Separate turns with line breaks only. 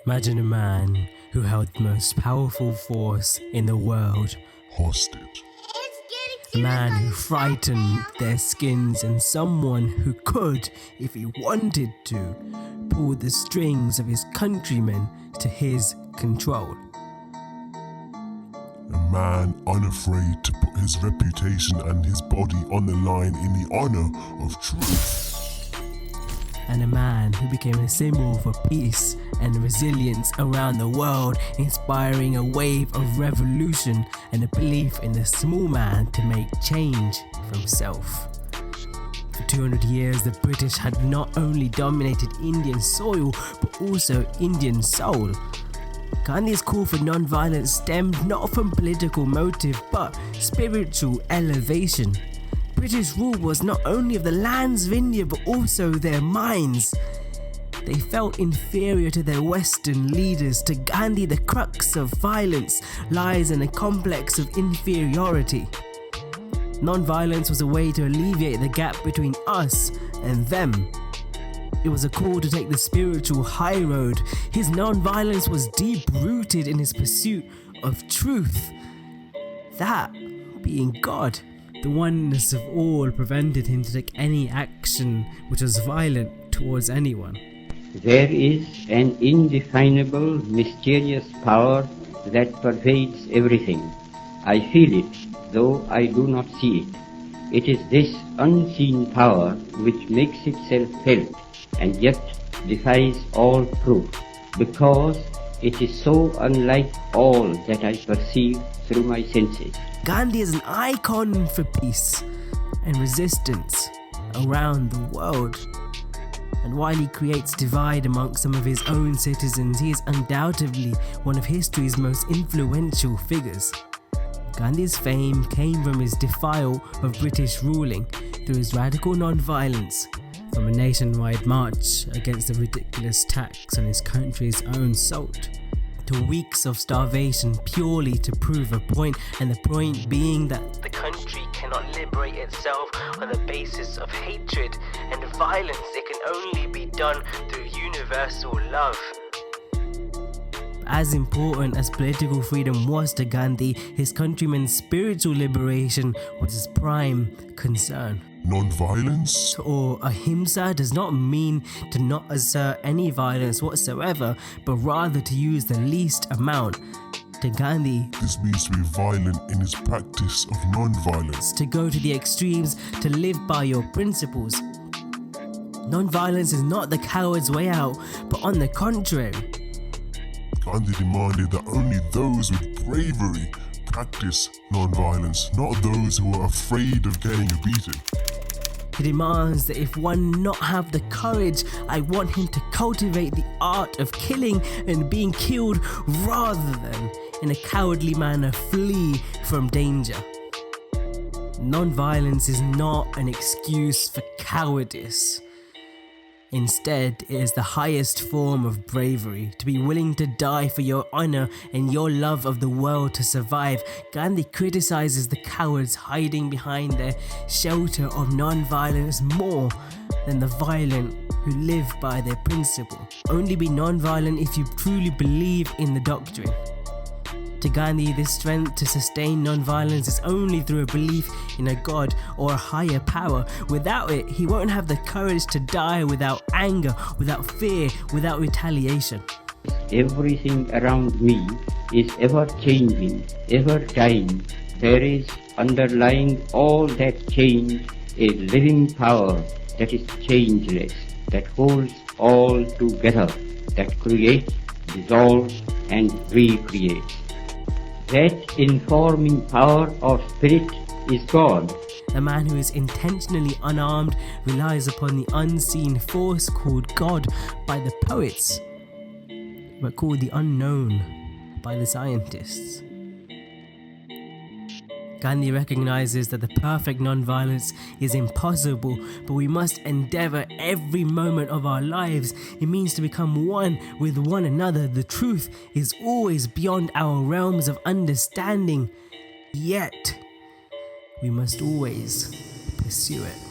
Imagine a man who held the most powerful force in the world
hostage.
A man who frightened their skins, and someone who could, if he wanted to, pull the strings of his countrymen to his control.
A man unafraid to put his reputation and his body on the line in the honor of truth.
And a man who became a symbol for peace and resilience around the world, inspiring a wave of revolution and a belief in the small man to make change for himself. For 200 years, the British had not only dominated Indian soil, but also Indian soul. Gandhi's call for non-violence stemmed not from political motive, but spiritual elevation. British rule was not only of the lands of India, but also their minds. They felt inferior to their Western leaders. To Gandhi, the crux of violence lies in a complex of inferiority. Non-violence was a way to alleviate the gap between us and them. It was a call to take the spiritual high road. His non-violence was deep-rooted in his pursuit of truth, that being God. The oneness of all prevented him to take any action which was violent towards anyone.
There is an indefinable, mysterious power that pervades everything. I feel it, though I do not see it. It is this unseen power which makes itself felt and yet defies all proof, because it is so unlike all that I perceive through my senses.
Gandhi is an icon for peace and resistance around the world. And while he creates divide amongst some of his own citizens, he is undoubtedly one of history's most influential figures. Gandhi's fame came from his defial of British ruling through his radical non-violence, from a nationwide march against the ridiculous tax on his country's own salt, to weeks of starvation purely to prove a point, and the point being that the country cannot liberate itself on the basis of hatred and violence. It can only be done through universal love. As important as political freedom was to Gandhi, his countrymen's spiritual liberation was his prime concern.
Non-violence?
Or ahimsa does not mean to not assert any violence whatsoever, but rather to use the least amount. To Gandhi,
this means to be violent in his practice of non-violence.
To go to the extremes, to live by your principles. Non-violence is not the coward's way out, but on the contrary.
Gandhi demanded that only those with bravery practice non-violence, not those who are afraid of getting a beating.
He demands that if one not have the courage, I want him to cultivate the art of killing and being killed, rather than in a cowardly manner flee from danger. Non-violence is not an excuse for cowardice. Instead, it is the highest form of bravery, to be willing to die for your honor and your love of the world to survive. Gandhi criticizes the cowards hiding behind their shelter of non-violence more than the violent who live by their principle. Only be non-violent if you truly believe in the doctrine. To Gandhi, this strength to sustain non-violence is only through a belief in a God or a higher power. Without it, he won't have the courage to die without anger, without fear, without retaliation.
Everything around me is ever changing, ever dying. There is underlying all that change a living power that is changeless, that holds all together, that creates, dissolves, and recreates. That informing power of spirit is God.
The man who is intentionally unarmed relies upon the unseen force called God by the poets, but called the unknown by the scientists. Gandhi recognizes that the perfect non-violence is impossible, but we must endeavor every moment of our lives. It means to become one with one another. The truth is always beyond our realms of understanding, yet we must always pursue it.